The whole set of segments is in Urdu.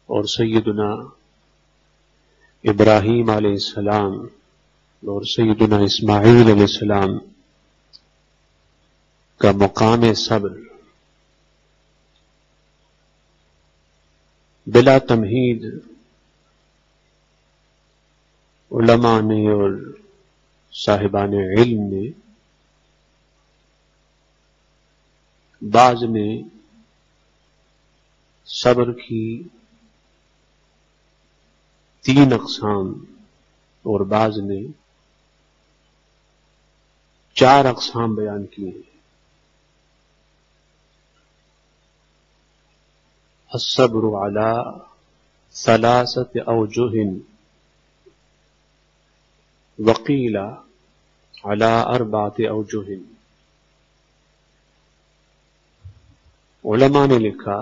اور سیدنا ابراہیم علیہ السلام اور سیدنا اسماعیل علیہ السلام کا مقام صبر بلا تمہید علماء نے اور صاحبان علم نے بعض نے صبر کی 3 اقسام اور بعض نے 4 اقسام بیان کی ہیں۔ الصبر علی 3 اوجہ وقیل علی 4 اوجہ۔ علماء نے لکھا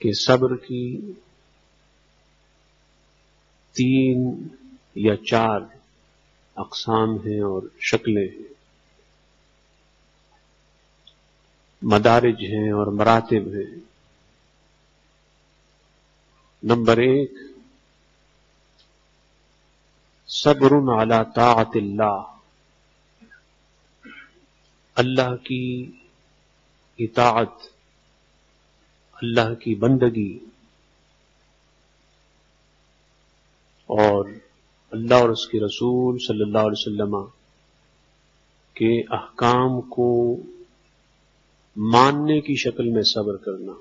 کہ صبر کی 3 یا 4 اقسام ہیں اور شکلیں ہیں، مدارج ہیں اور مراتب ہیں۔ نمبر 1، صبر علی طاعت اللہ، اللہ کی اطاعت، اللہ کی بندگی اور اللہ اور اس کے رسول صلی اللہ علیہ وسلم کے احکام کو ماننے کی شکل میں صبر کرنا۔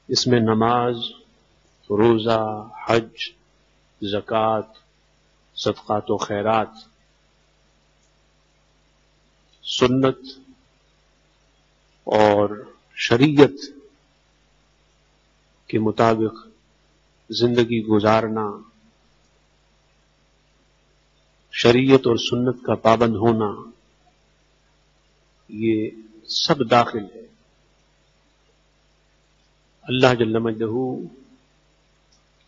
اس میں نماز، روزہ، حج، زکوٰۃ، صدقات و خیرات، سنت اور شریعت کے مطابق زندگی گزارنا، شریعت اور سنت کا پابند ہونا، یہ سب داخل ہے۔ اللہ جل مجدہ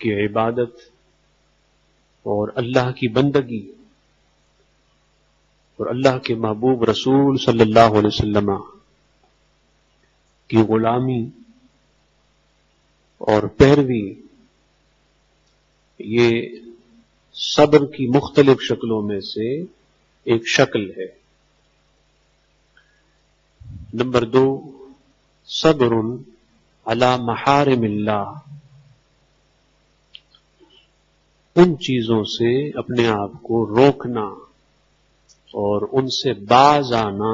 کی عبادت اور اللہ کی بندگی اور اللہ کے محبوب رسول صلی اللہ علیہ وسلم کی غلامی اور پیروی، یہ صبر کی مختلف شکلوں میں سے ایک شکل ہے۔ نمبر 2، صبر علی محارم اللہ، ان چیزوں سے اپنے آپ کو روکنا اور ان سے باز آنا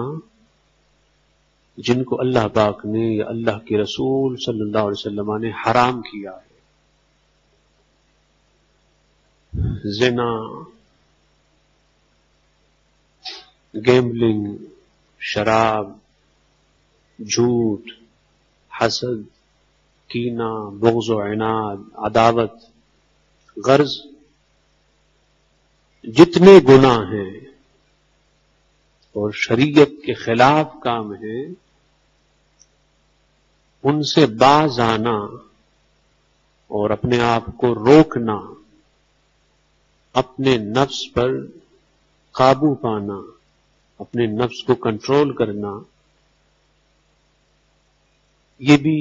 جن کو اللہ پاک نے یا اللہ کے رسول صلی اللہ علیہ وسلم نے حرام کیا ہے۔ زنا، گیمبلنگ، شراب، جھوٹ، حسد، کینہ، بغض و عناد، عداوت، غرض جتنے گناہ ہیں اور شریعت کے خلاف کام ہیں، ان سے باز آنا اور اپنے آپ کو روکنا، اپنے نفس پر قابو پانا، اپنے نفس کو کنٹرول کرنا، یہ بھی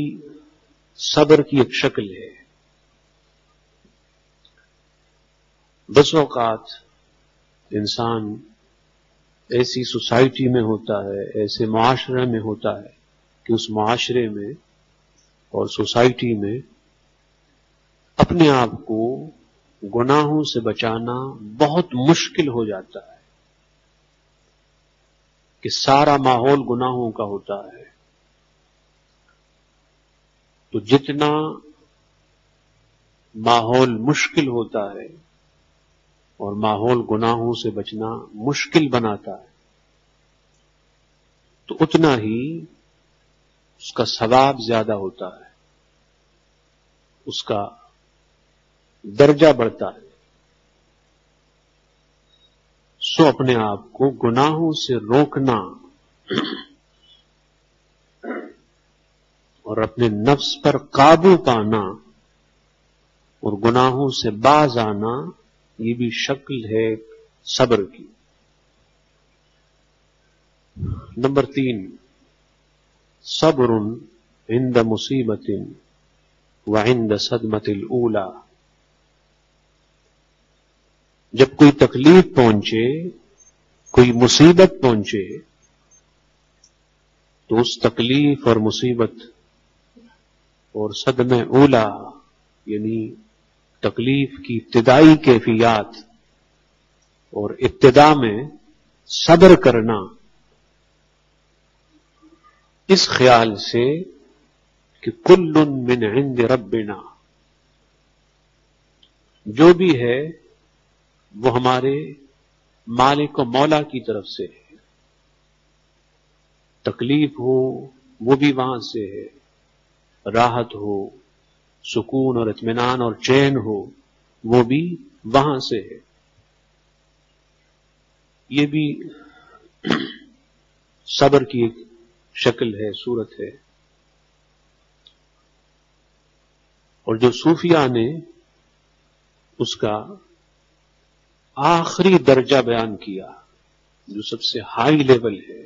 صبر کی ایک شکل ہے۔ بس اوقات انسان ایسی سوسائٹی میں ہوتا ہے، ایسے معاشرے میں ہوتا ہے کہ اس معاشرے میں اور سوسائٹی میں اپنے آپ کو گناہوں سے بچانا بہت مشکل ہو جاتا ہے کہ سارا ماحول گناہوں کا ہوتا ہے۔ تو جتنا ماحول مشکل ہوتا ہے اور ماحول گناہوں سے بچنا مشکل بناتا ہے، تو اتنا ہی اس کا ثواب زیادہ ہوتا ہے، اس کا درجہ بڑھتا ہے۔ سو اپنے آپ کو گناہوں سے روکنا اور اپنے نفس پر قابو پانا اور گناہوں سے باز آنا، یہ بھی شکل ہے صبر کی۔ نمبر 3، صبر عند مصیبت وعند صدمت الاولی. جب کوئی تکلیف پہنچے، کوئی مصیبت پہنچے، تو اس تکلیف اور مصیبت اور صدمہ اولا یعنی تکلیف کی ابتدائی کیفیات اور ابتدا میں صبر کرنا، اس خیال سے کہ کل من عند ربنا، جو بھی ہے وہ ہمارے مالک و مولا کی طرف سے ہے. تکلیف ہو وہ بھی وہاں سے ہے، راحت ہو، سکون اور اطمینان اور چین ہو وہ بھی وہاں سے ہے. یہ بھی صبر کی ایک شکل ہے، صورت ہے. اور جو صوفیاء نے اس کا آخری درجہ بیان کیا، جو سب سے ہائی لیول ہے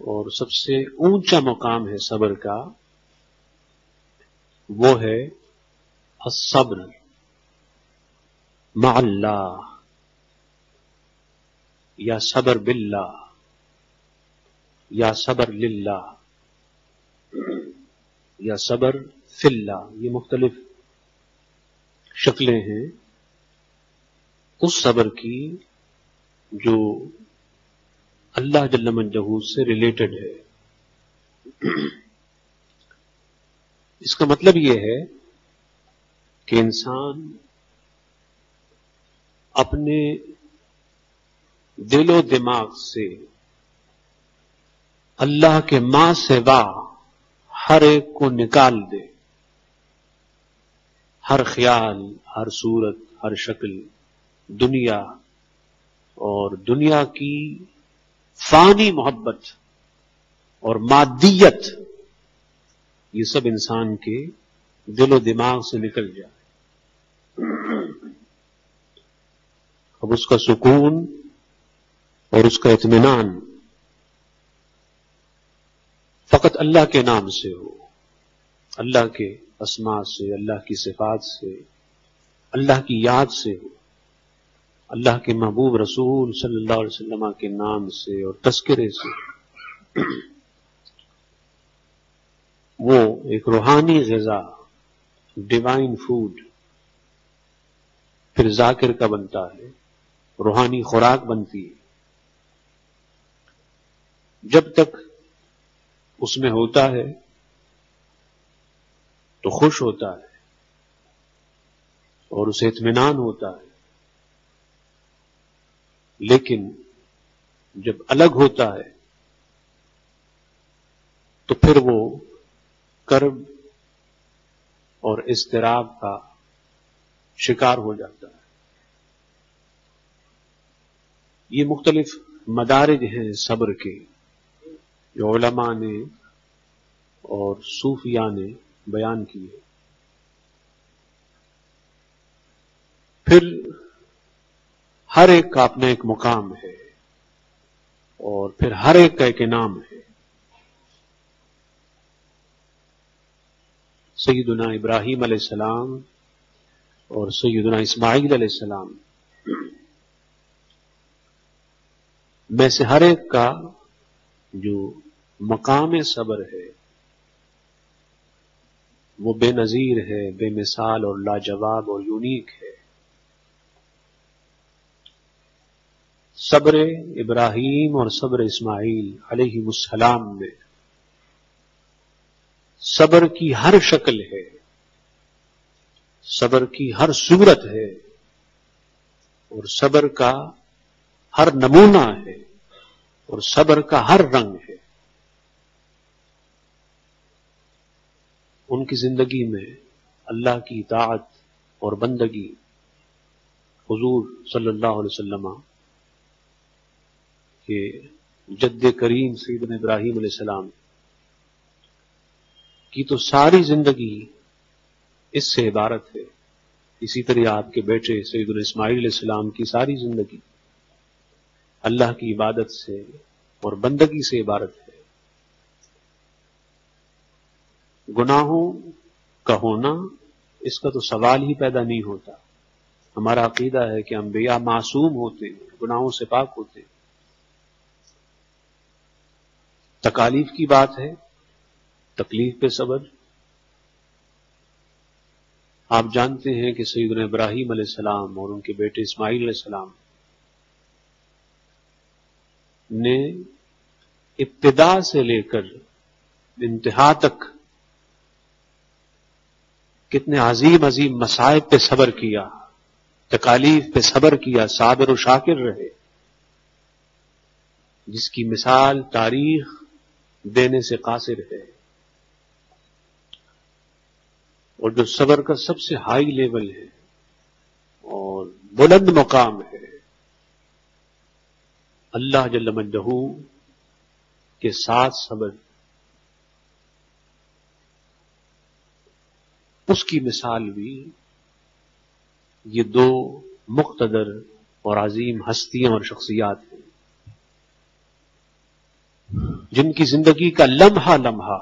اور سب سے اونچا مقام ہے صبر کا، وہ ہے الصبر مع اللہ، یا صبر باللہ، یا صبر للہ، یا صبر فی اللہ. یہ مختلف شکلیں ہیں اس صبر کی جو اللہ جل مجدہ سے ریلیٹڈ ہے. اس کا مطلب یہ ہے کہ انسان اپنے دل و دماغ سے اللہ کے ماں سوا ہر ایک کو نکال دے، ہر خیال، ہر صورت، ہر شکل، دنیا اور دنیا کی فانی محبت اور مادیت، یہ سب انسان کے دل و دماغ سے نکل جائے. اب اس کا سکون اور اس کا اطمینان فقط اللہ کے نام سے ہو، اللہ کے اسماء سے، اللہ کی صفات سے، اللہ کی یاد سے ہو، اللہ کے محبوب رسول صلی اللہ علیہ وسلم کے نام سے اور تذکرے سے. وہ ایک روحانی غذا، ڈیوائن فوڈ پھر ذاکر کا بنتا ہے، روحانی خوراک بنتی ہے. جب تک اس میں ہوتا ہے تو خوش ہوتا ہے اور اسے اطمینان ہوتا ہے، لیکن جب الگ ہوتا ہے تو پھر وہ کرب اور اضطراب کا شکار ہو جاتا ہے. یہ مختلف مدارج ہیں صبر کے جو علماء نے اور صوفیاء نے بیان کیے. پھر ہر ایک کا اپنا ایک مقام ہے اور پھر ہر ایک کا ایک انعام ہے. سیدنا ابراہیم علیہ السلام اور سیدنا اسماعیل علیہ السلام میں سے ہر ایک کا جو مقام صبر ہے وہ بے نظیر ہے، بے مثال اور لاجواب اور یونیک ہے. صبر ابراہیم اور صبر اسماعیل علیہ السلام میں صبر کی ہر شکل ہے، صبر کی ہر صورت ہے اور صبر کا ہر نمونہ ہے اور صبر کا ہر رنگ ہے. ان کی زندگی میں اللہ کی اطاعت اور بندگی، حضور صلی اللہ علیہ وسلم کہ جد کریم سیدنا ابراہیم علیہ السلام کی تو ساری زندگی اس سے عبارت ہے. اسی طرح آپ کے بیٹے سیدنا اسماعیل علیہ السلام کی ساری زندگی اللہ کی عبادت سے اور بندگی سے عبارت ہے. گناہوں کا ہونا اس کا تو سوال ہی پیدا نہیں ہوتا. ہمارا عقیدہ ہے کہ انبیاء معصوم ہوتے ہیں، گناہوں سے پاک ہوتے ہیں. تکالیف کی بات ہے، تکلیف پہ صبر. آپ جانتے ہیں کہ سیدنا ابراہیم علیہ السلام اور ان کے بیٹے اسماعیل علیہ السلام نے ابتدا سے لے کر انتہا تک کتنے عظیم عظیم مصائب پہ صبر کیا، تکالیف پہ صبر کیا، صابر و شاکر رہے، جس کی مثال تاریخ دینے سے قاصر ہے. اور جو صبر کا سب سے ہائی لیول ہے اور بلند مقام ہے، اللہ جل مجدہ کے ساتھ صبر، اس کی مثال بھی یہ دو مقتدر اور عظیم ہستیاں اور شخصیات ہیں جن کی زندگی کا لمحہ لمحہ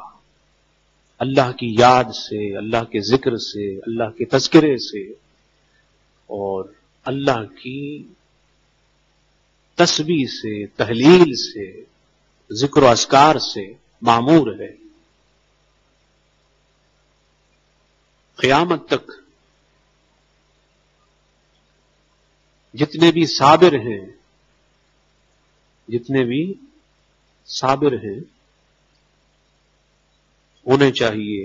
اللہ کی یاد سے، اللہ کے ذکر سے، اللہ کے تذکرے سے اور اللہ کی تسبیح سے، تحلیل سے، ذکر و اذکار سے معمور ہے. قیامت تک جتنے بھی صابر ہیں، انہیں چاہیے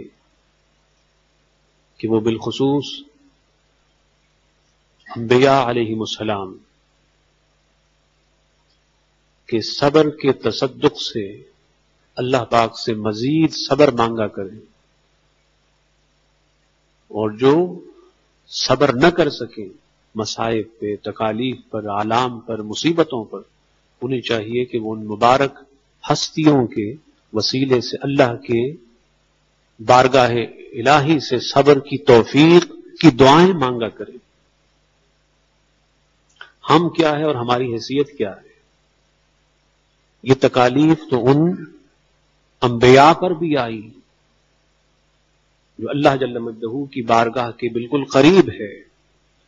کہ وہ بالخصوص انبیاء علیہم السلام کے صبر کے تصدق سے اللہ پاک سے مزید صبر مانگا کریں، اور جو صبر نہ کر سکیں مصائب پہ، تکالیف پر، آلام پر، مصیبتوں پر، انہیں چاہیے کہ وہ ان مبارک ہستیوں کے وسیلے سے اللہ کے بارگاہ الہی سے صبر کی توفیق کی دعائیں مانگا کریں. ہم کیا ہے اور ہماری حیثیت کیا ہے؟ یہ تکالیف تو ان انبیاء پر بھی آئی جو اللہ جل مجدہ کی بارگاہ کے بالکل قریب ہے.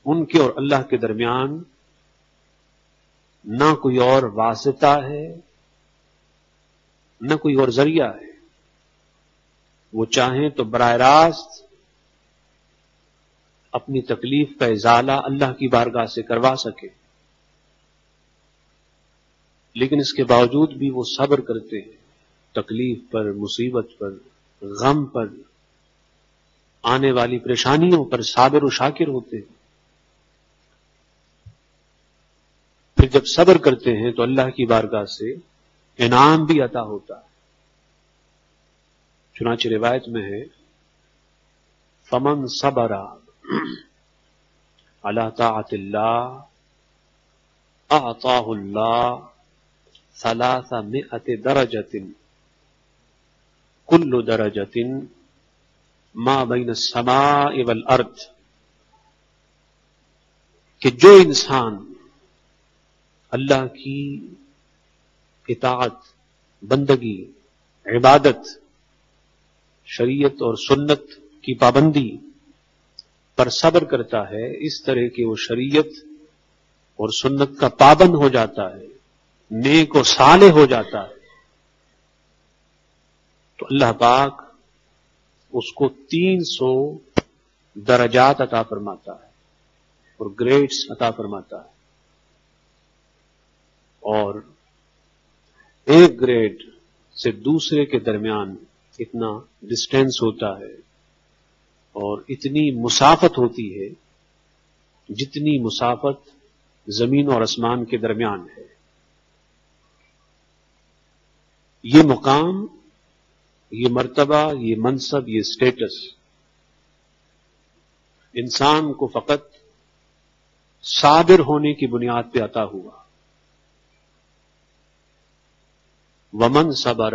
ان کے اور اللہ کے درمیان نہ کوئی اور واسطہ ہے، نہ کوئی اور ذریعہ ہے. وہ چاہیں تو براہ راست اپنی تکلیف کا ازالہ اللہ کی بارگاہ سے کروا سکے، لیکن اس کے باوجود بھی وہ صبر کرتے ہیں، تکلیف پر، مصیبت پر، غم پر، آنے والی پریشانیوں پر صابر و شاکر ہوتے ہیں. پھر جب صبر کرتے ہیں تو اللہ کی بارگاہ سے انعام بھی عطا ہوتا ہے. چنانچہ روایت میں ہے فمن صبر علی طاعت اللہ اعطاہ اللہ 300 درجۃ کل درجۃ ما بین السماء والارض، کہ جو انسان اللہ کی اطاعت، بندگی، عبادت، شریعت اور سنت کی پابندی پر صبر کرتا ہے، اس طرح کہ وہ شریعت اور سنت کا پابند ہو جاتا ہے، نیک و صالح ہو جاتا ہے، تو اللہ پاک اس کو 300 درجات عطا فرماتا ہے اور گریڈز عطا فرماتا ہے. اور ایک گریڈ سے دوسرے کے درمیان اتنا ڈسٹینس ہوتا ہے اور اتنی مسافت ہوتی ہے جتنی مسافت زمین اور آسمان کے درمیان ہے. یہ مقام، یہ مرتبہ، یہ منصب، یہ سٹیٹس انسان کو فقط صابر ہونے کی بنیاد پہ عطا ہوا. ومن صبر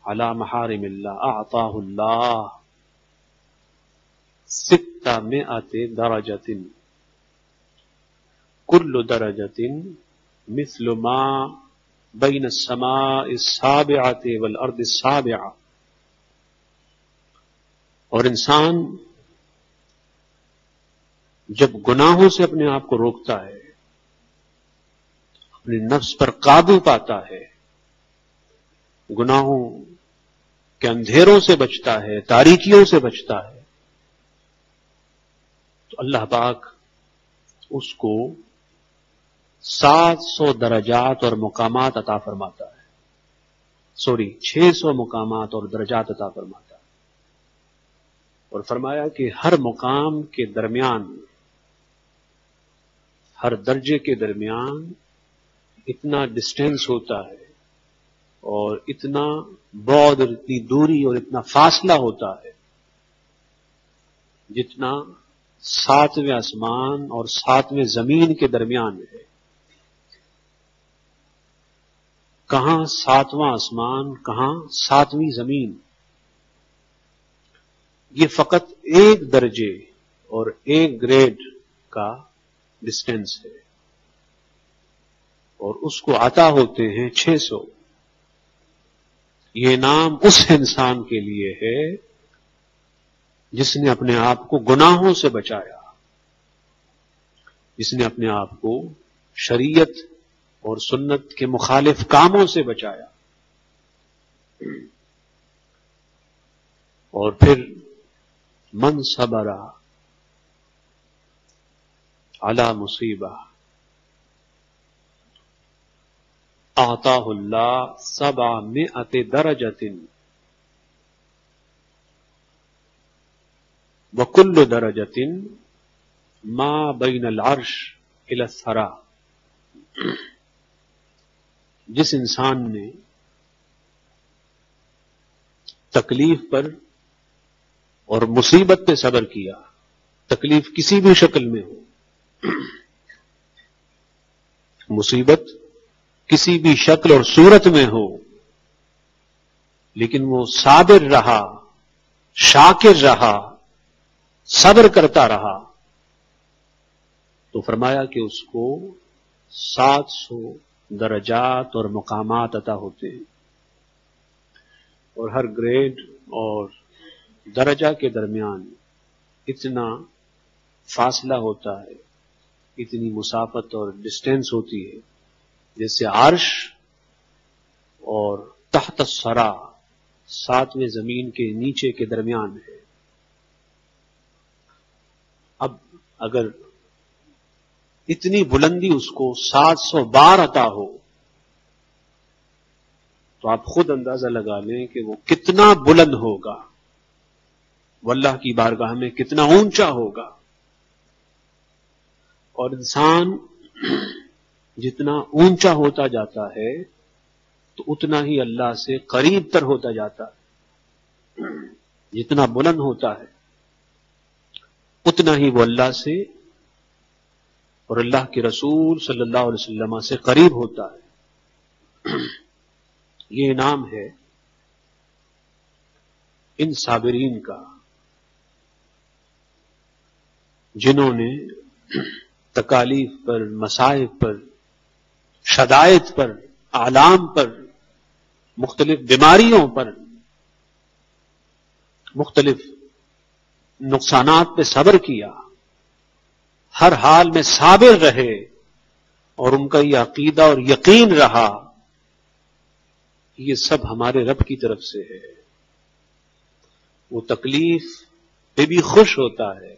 علی محارم اللہ اعطاہ اللہ 600 درجۃ کل درجۃ مثل ما بین السماء السابعۃ والارض السابعۃ. اور انسان جب گناہوں سے اپنے آپ کو روکتا ہے، اپنے نفس پر قابو پاتا ہے، گناہوں کے اندھیروں سے بچتا ہے، تاریکیوں سے بچتا ہے، تو اللہ پاک اس کو 700 درجات اور مقامات عطا فرماتا ہے، 600 مقامات اور درجات عطا فرماتا ہے، اور فرمایا کہ ہر مقام کے درمیان، ہر درجے کے درمیان اتنا ڈسٹینس ہوتا ہے، اور اتنا بعد اور اتنی دوری اور اتنا فاصلہ ہوتا ہے، جتنا 7ویں آسمان اور 7ویں زمین کے درمیان ہے۔ کہاں 7واں آسمان، کہاں 7ویں زمین، یہ فقط ایک درجے اور ایک گریڈ کا ڈسٹینس ہے، اور اس کو عطا ہوتے ہیں 600۔ یہ نام اس انسان کے لیے ہے جس نے اپنے آپ کو گناہوں سے بچایا، جس نے اپنے آپ کو شریعت اور سنت کے مخالف کاموں سے بچایا، اور پھر من صبر علی مصیبہ اعطاہ اللہ 700 درجۃ وکل درجۃ ما بین العرش الی الثری۔ جس انسان نے تکلیف پر اور مصیبت پہ صبر کیا، تکلیف کسی بھی شکل میں ہو، مصیبت کسی بھی شکل اور صورت میں ہو، لیکن وہ صابر رہا، شاکر رہا، صبر کرتا رہا، تو فرمایا کہ اس کو 700 درجات اور مقامات عطا ہوتے ہیں، اور ہر گریڈ اور درجہ کے درمیان اتنا فاصلہ ہوتا ہے، اتنی مسافت اور ڈسٹینس ہوتی ہے، جیسے عرش اور تحت الثری 7ویں زمین کے نیچے کے درمیان ہے۔ اب اگر اتنی بلندی اس کو 700 بار عطا ہو تو آپ خود اندازہ لگا لیں کہ وہ کتنا بلند ہوگا، وہ اللہ کی بارگاہ میں کتنا اونچا ہوگا۔ اور انسان جتنا اونچا ہوتا جاتا ہے تو اتنا ہی اللہ سے قریب تر ہوتا جاتا ہے، جتنا بلند ہوتا ہے اتنا ہی وہ اللہ سے اور اللہ کے رسول صلی اللہ علیہ وسلم سے قریب ہوتا ہے۔ یہ انعام ہے ان صابرین کا جنہوں نے تکالیف پر، مصائب پر، شدائد پر، آلام پر، مختلف بیماریوں پر، مختلف نقصانات پہ صبر کیا، ہر حال میں صابر رہے، اور ان کا یہ عقیدہ اور یقین رہا یہ سب ہمارے رب کی طرف سے ہے۔ وہ تکلیف پہ بھی خوش ہوتا ہے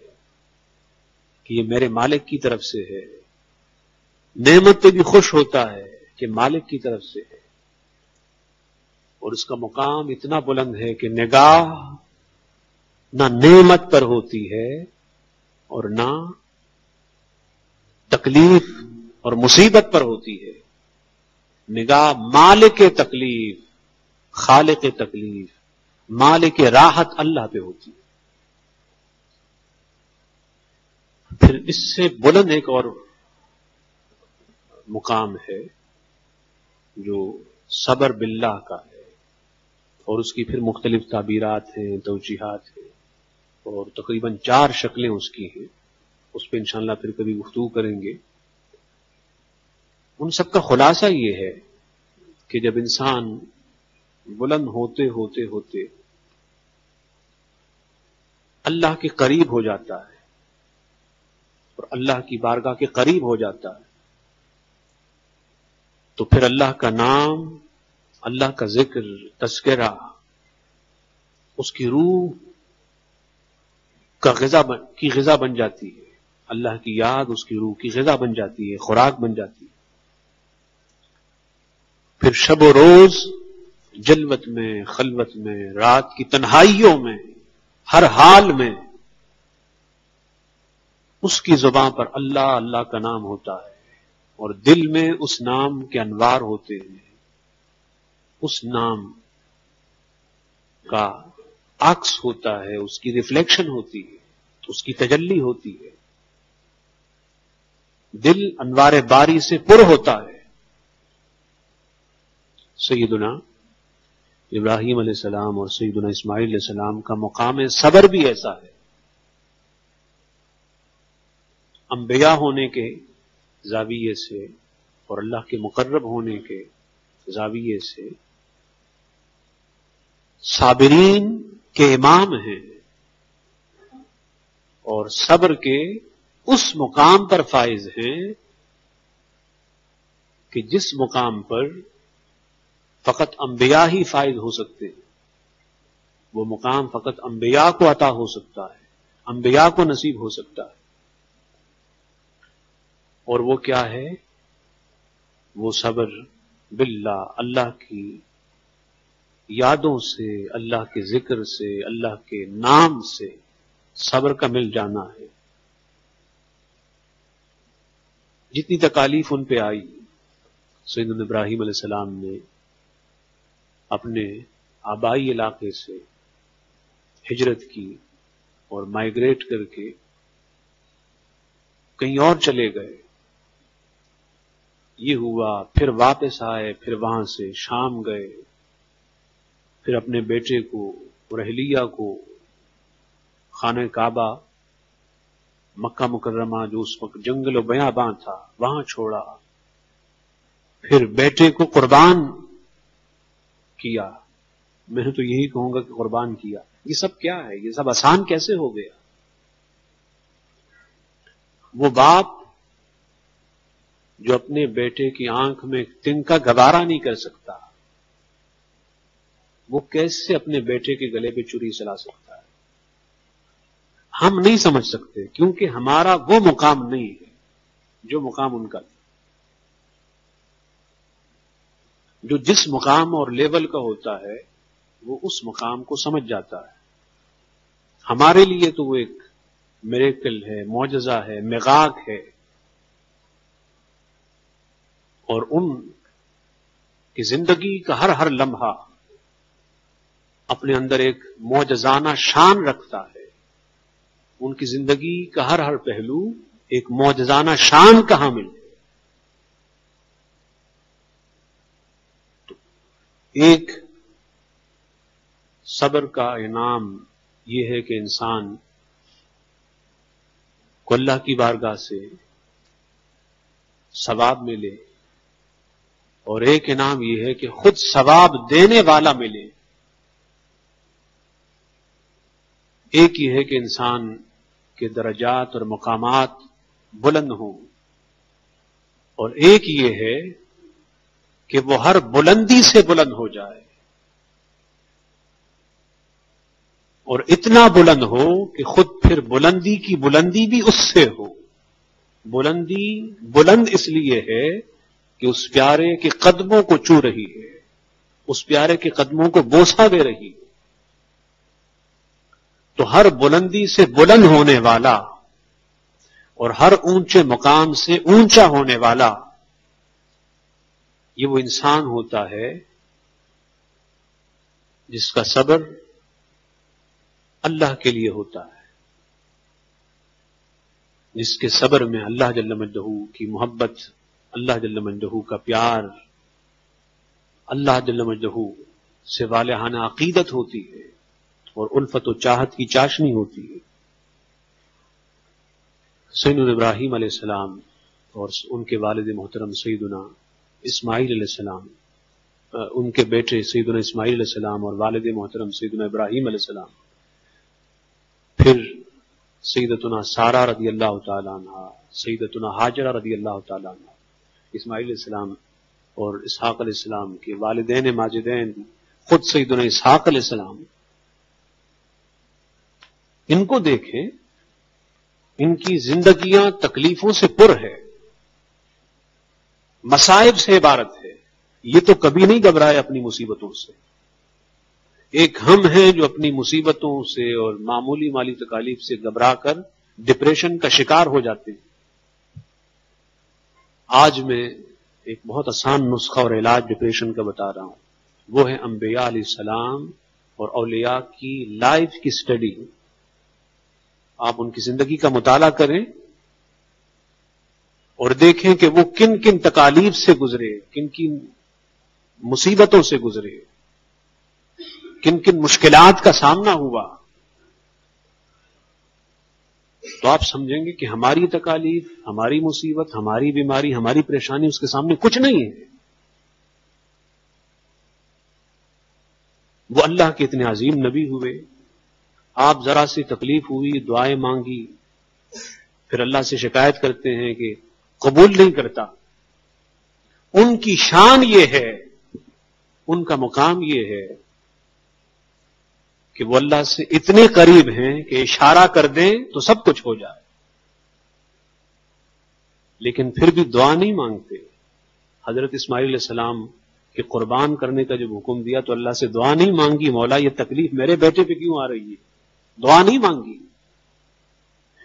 کہ یہ میرے مالک کی طرف سے ہے، نعمت پہ بھی خوش ہوتا ہے کہ مالک کی طرف سے ہے، اور اس کا مقام اتنا بلند ہے کہ نگاہ نہ نعمت پر ہوتی ہے اور نہ تکلیف اور مصیبت پر ہوتی ہے، نگاہ مالک تکلیف، خالق تکلیف، مالک راحت اللہ پہ ہوتی ہے۔ پھر اس سے بلند ایک اور مقام ہے جو صبر باللہ کا ہے، اور اس کی پھر مختلف تعبیرات ہیں، توجیہات ہیں، اور تقریباً 4 شکلیں اس کی ہیں، اس پہ انشاءاللہ پھر کبھی گفتگو کریں گے۔ ان سب کا خلاصہ یہ ہے کہ جب انسان بلند ہوتے ہوتے ہوتے اللہ کے قریب ہو جاتا ہے اور اللہ کی بارگاہ کے قریب ہو جاتا ہے تو پھر اللہ کا نام، اللہ کا ذکر، تذکرہ اس کی روح کی غذا بن جاتی ہے. اللہ کی یاد اس کی روح کی غذا بن جاتی ہے، خوراک بن جاتی ہے. پھر شب و روز جلوت میں، خلوت میں، رات کی تنہائیوں میں، ہر حال میں اس کی زبان پر اللہ اللہ کا نام ہوتا ہے اور دل میں اس نام کے انوار ہوتے ہیں. اس نام کا عکس ہوتا ہے، اس کی ریفلیکشن ہوتی ہے، اس کی تجلی ہوتی ہے. دل انوار باری سے پر ہوتا ہے. سیدنا ابراہیم علیہ السلام اور سیدنا اسماعیل علیہ السلام کا مقام صبر بھی ایسا ہے. انبیاء ہونے کے زاویے سے اور اللہ کے مقرب ہونے کے زاویے سے صابرین کے امام ہیں اور صبر کے اس مقام پر فائز ہیں کہ جس مقام پر فقط انبیاء ہی فائز ہو سکتے ہیں. وہ مقام فقط انبیاء کو عطا ہو سکتا ہے، انبیاء کو نصیب ہو سکتا ہے. اور وہ کیا ہے؟ وہ صبر باللہ، اللہ کی یادوں سے، اللہ کے ذکر سے، اللہ کے نام سے صبر کا مل جانا ہے. جتنی تکالیف ان پہ آئی، سیدنا ابراہیم علیہ السلام نے اپنے آبائی علاقے سے ہجرت کی اور مائیگریٹ کر کے کہیں اور چلے گئے. یہ ہوا، پھر واپس آئے، پھر وہاں سے شام گئے، پھر اپنے بیٹے کو اور اہلیہ کو خانہ کعبہ مکہ مکرمہ جو اس وقت جنگل و بیاباں تھا وہاں چھوڑا، پھر بیٹے کو قربان کیا. میں تو یہی کہوں گا کہ قربان کیا. یہ سب کیا ہے؟ یہ سب آسان کیسے ہو گیا؟ وہ باپ جو اپنے بیٹے کی آنکھ میں تنکا گوارا نہیں کر سکتا، وہ کیسے اپنے بیٹے کے گلے پہ چری چلا سکتا ہے؟ ہم نہیں سمجھ سکتے کیونکہ ہمارا وہ مقام نہیں ہے جو مقام ان کا تھا. جو جس مقام اور لیول کا ہوتا ہے وہ اس مقام کو سمجھ جاتا ہے. ہمارے لیے تو وہ ایک میریکل ہے، معجزہ ہے، مغاق ہے. اور ان کی زندگی کا ہر لمحہ اپنے اندر ایک معجزانہ شان رکھتا ہے. ان کی زندگی کا ہر پہلو ایک معجزانہ شان کا حامل ہے. تو ایک صبر کا انعام یہ ہے کہ انسان کو اللہ کی بارگاہ سے ثواب ملے، اور ایک انعام یہ ہے کہ خود ثواب دینے والا ملے. ایک یہ ہے کہ انسان کے درجات اور مقامات بلند ہوں، اور ایک یہ ہے کہ وہ ہر بلندی سے بلند ہو جائے، اور اتنا بلند ہو کہ خود پھر بلندی کی بلندی بھی اس سے ہو. بلندی بلند اس لیے ہے کہ اس پیارے کے قدموں کو چھو رہی ہے، اس پیارے کے قدموں کو بوسہ دے رہی ہے. تو ہر بلندی سے بلند ہونے والا اور ہر اونچے مقام سے اونچا ہونے والا یہ وہ انسان ہوتا ہے جس کا صبر اللہ کے لیے ہوتا ہے، جس کے صبر میں اللہ جل مجدہ کی محبت، اللہ جل مجدہ کا پیار، اللہ جل مجدہ سے والہانہ عقیدت ہوتی ہے اور الفت و چاہت کی چاشنی ہوتی ہے. سیدنا ابراہیم علیہ السلام اور ان کے والد محترم سیدنا اسماعیل علیہ السلام، ان کے بیٹے سیدنا اسماعیل علیہ السلام اور والد محترم سیدنا ابراہیم علیہ السلام، پھر سیدتنا سارہ رضی اللہ تعالیٰ عنہ، سیدتنا ہاجرہ رضی اللہ تعالیٰ عنہ، اسماعیل علیہ السلام اور اسحاق علیہ السلام کے والدین ماجدین، خود سیدنا اسحاق علیہ السلام، ان کو دیکھیں، ان کی زندگیاں تکلیفوں سے پر ہے، مصائب سے عبارت ہے. یہ تو کبھی نہیں گھبرائے اپنی مصیبتوں سے. ایک ہم ہیں جو اپنی مصیبتوں سے اور معمولی مالی تکالیف سے گھبرا کر ڈپریشن کا شکار ہو جاتے ہیں. آج میں ایک بہت آسان نسخہ اور علاج ڈپریشن کا بتا رہا ہوں. وہ ہے انبیاء علیہ السلام اور اولیاء کی لائف کی سٹڈی. آپ ان کی زندگی کا مطالعہ کریں اور دیکھیں کہ وہ کن کن تکالیف سے گزرے، کن کن مصیبتوں سے گزرے، کن کن مشکلات کا سامنا ہوا. تو آپ سمجھیں گے کہ ہماری تکالیف، ہماری مصیبت، ہماری بیماری، ہماری پریشانی اس کے سامنے کچھ نہیں ہے. وہ اللہ کے اتنے عظیم نبی ہوئے. آپ ذرا سی تکلیف ہوئی، دعائیں مانگی، پھر اللہ سے شکایت کرتے ہیں کہ قبول نہیں کرتا. ان کی شان یہ ہے، ان کا مقام یہ ہے کہ وہ اللہ سے اتنے قریب ہیں کہ اشارہ کر دیں تو سب کچھ ہو جائے، لیکن پھر بھی دعا نہیں مانگتے. حضرت اسماعیل علیہ السلام کے قربان کرنے کا جب حکم دیا تو اللہ سے دعا نہیں مانگی مولا یہ تکلیف میرے بیٹے پہ کیوں آ رہی ہے. دعا نہیں مانگی.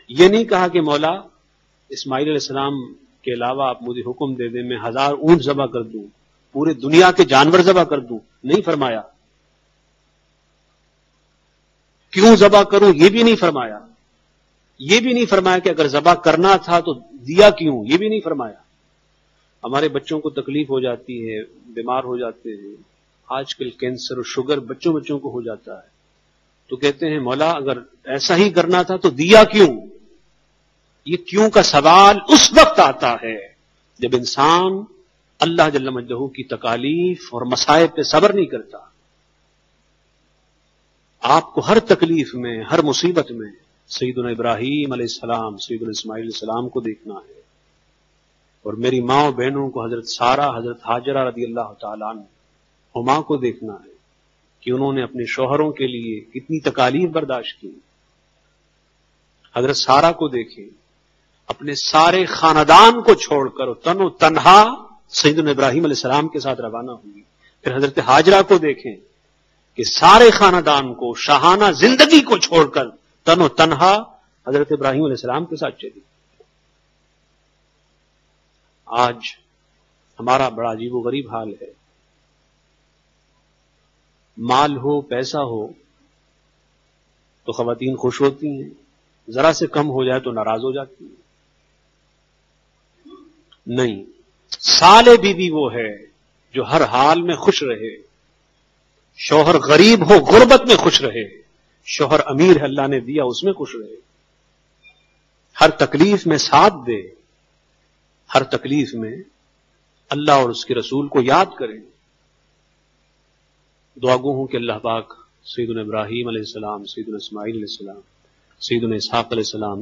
یہ نہیں کہا کہ مولا اسماعیل علیہ السلام کے علاوہ آپ مجھے حکم دے دیں میں 1000 اونٹ ذبح کر دوں، پورے دنیا کے جانور ذبح کر دوں. نہیں فرمایا. کیوں ذبح کروں یہ بھی نہیں فرمایا. یہ بھی نہیں فرمایا کہ اگر ذبح کرنا تھا تو دیا کیوں، یہ بھی نہیں فرمایا. ہمارے بچوں کو تکلیف ہو جاتی ہے، بیمار ہو جاتے ہیں. آج کل کینسر اور شوگر بچوں کو ہو جاتا ہے، تو کہتے ہیں مولا اگر ایسا ہی کرنا تھا تو دیا کیوں. یہ کیوں کا سوال اس وقت آتا ہے جب انسان اللہ جل مجدہ کی تکالیف اور مصائب پہ صبر نہیں کرتا. آپ کو ہر تکلیف میں، ہر مصیبت میں سیدنا ابراہیم علیہ السلام، سیدنا اسماعیل علیہ السلام کو دیکھنا ہے، اور میری ماں و بہنوں کو حضرت سارہ، حضرت ہاجرہ رضی اللہ تعالیٰ عنہما کو دیکھنا ہے کہ انہوں نے اپنے شوہروں کے لیے کتنی تکالیف برداشت کی. حضرت سارہ کو دیکھیں، اپنے سارے خاندان کو چھوڑ کر تن و تنہا سیدنا ابراہیم علیہ السلام کے ساتھ روانہ ہوئی. پھر حضرت ہاجرہ کو دیکھیں کہ سارے خاندان کو، شاہانہ زندگی کو چھوڑ کر تن و تنہا حضرت ابراہیم علیہ السلام کے ساتھ چلی. آج ہمارا بڑا عجیب و غریب حال ہے. مال ہو، پیسہ ہو تو خواتین خوش ہوتی ہیں، ذرا سے کم ہو جائے تو ناراض ہو جاتی ہیں. نہیں، صالح بیوی وہ ہے جو ہر حال میں خوش رہے. شوہر غریب ہو، غربت میں خوش رہے. شوہر امیر ہے، اللہ نے دیا اس میں خوش رہے. ہر تکلیف میں ساتھ دے، ہر تکلیف میں اللہ اور اس کے رسول کو یاد کریں. دعا گو ہوں کہ اللہ پاک سیدنا ابراہیم علیہ السلام، سیدنا اسماعیل علیہ السلام، سیدنا اسحاق علیہ السلام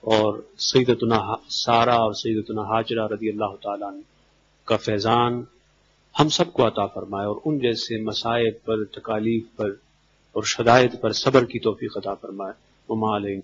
اور سیدتنا سارہ اور سیدتنا ہاجرہ رضی اللہ تعالیٰ عنہ کا فیضان ہم سب کو عطا فرمائے، اور ان جیسے مصائب پر، تکالیف پر اور شدائد پر صبر کی توفیق عطا فرمائے. وما علینا